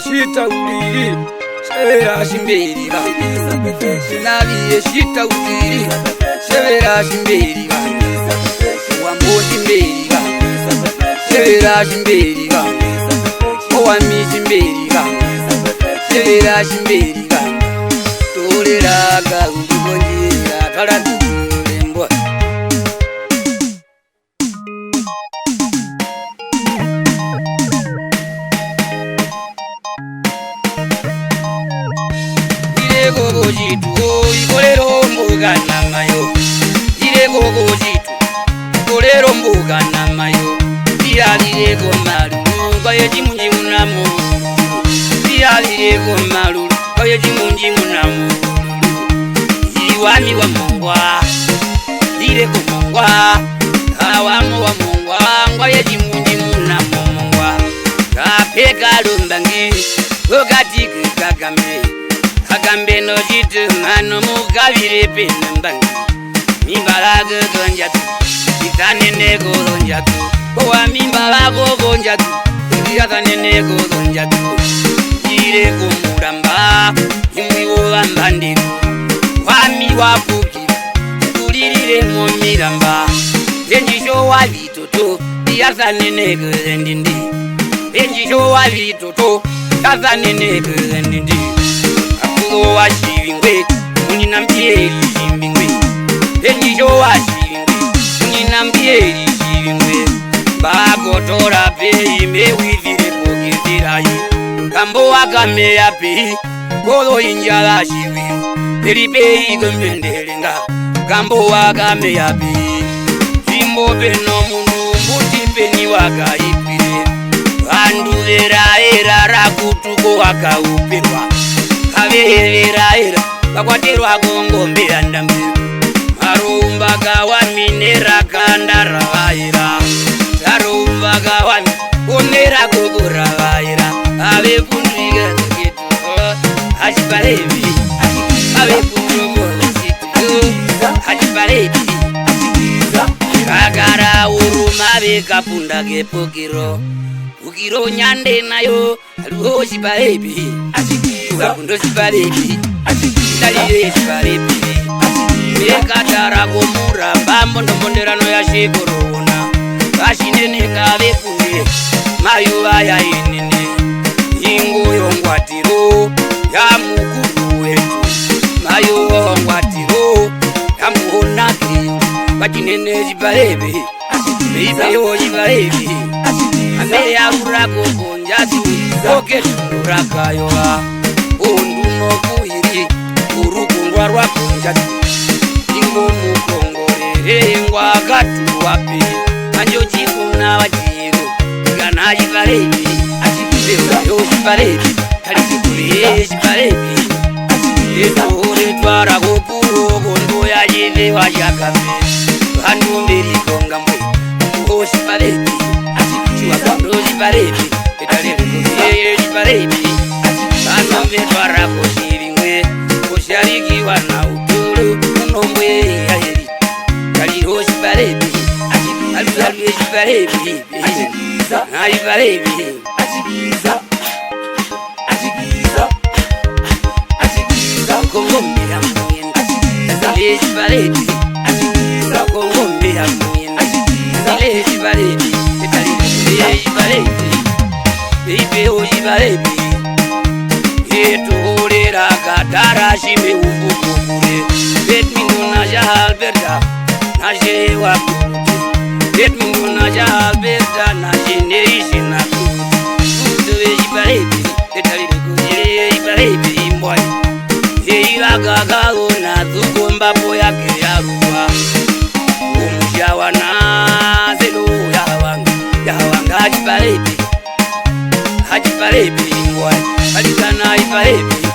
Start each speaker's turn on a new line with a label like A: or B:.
A: shita uliri shebera shimberiga nabiye shita uliri shebera shimberiga wamboti mberiga shebera shimberiga owami shimberiga shebera shimberiga toleraga ubonjira kaladulembo Gogo jitu, ikolero mbuga na mayo. Dire gogo jitu, ikolero mbuga na mayo. Dia dire go malu, koye jimunji munamu. Dia dire go malu, koye jimunji munamu. Iwami wa mongwa, dire go mongwa. Awamu wa mongwa, koye jimunji munamu mongwa. Kapeka lumbangi, ogati kagame. Agambe no jitu mano mugavire penambangi Mimbalago gonjatu Itane nego gonjatu Owa mimbalago gonjatu Itane nego gonjatu Jire kumuramba Imwi owa mbandiru Wami wapuki Kulirire momiramba Enjisho wa vitoto Iyasane nego zendindi Enjisho wa vitoto Iyasane nego zendindi wa shivingwe unina mbieri shivingwe enjisho wa shivingwe unina mbieri shivingwe bagotora pe imewidire pokizirayi kambo wakamea pe kolo injala shivi eripe igombendelenga kambo wakamea pe zimbo peno mundu mbuti peni wakaipire vandu vera rakutuko wakauperwa Avera bakwaterwa gongombera ndambiru Marumba gawa minera kandara vaira Zarumba gawa onera gogora vaira Ave punriga zitu Hachipalevi Ave punrugo zitu Hachipalevi Kagara uruma veka punda gepokiro Ukiro nyande nayo Aluho shipalevi Kundo shipalevi Dalile shipalevi Mekatara komura Bambo ndomonderano ya shekorona Kashinene kave kunde Mayuwa ya inene Ingo yongwatiro Ya mukuru wetu Mayuwa yongwatiro Ya muhonake Batinene shipalevi Ipeyo shipalevi Ame ya urako konjatu Oke tunduraka yoa Onduno kuhiri urukungwa rwakunjatu Ingo mukongorere ngwa gatu wapi Anjo chikuna wajiru Gana jivarebi Achipipeva yo jivarebi Kalisikure jivarebi Etore twara gopuro Gondo ya jive wa jakame Handu mberi konga mwe Ngo jivarebi Achipipeva gondo jivarebi Etare jivarebi Ano metwara koshivingwe Kosharikiwa na uturu Unombwe ya heri Kaliro shiparebi Aluzalwe shiparebi Aliparebi Kongombe ya mwenye Zile shiparebi Kongombe ya mwenye Zile shiparebi Zile shiparebi Ipeo shiparebi Etorera katara shime ubukure Betmingo na jalberda na jewa Betmingo na jalberda na jenerishi na Tuwe jiparebi Etalire kujire jiparebi imboy Eila gagago na zukomba poyake ya ruwa Umushawa na zelo ya jiparebi Hajiparebi imboy Alikana iparebi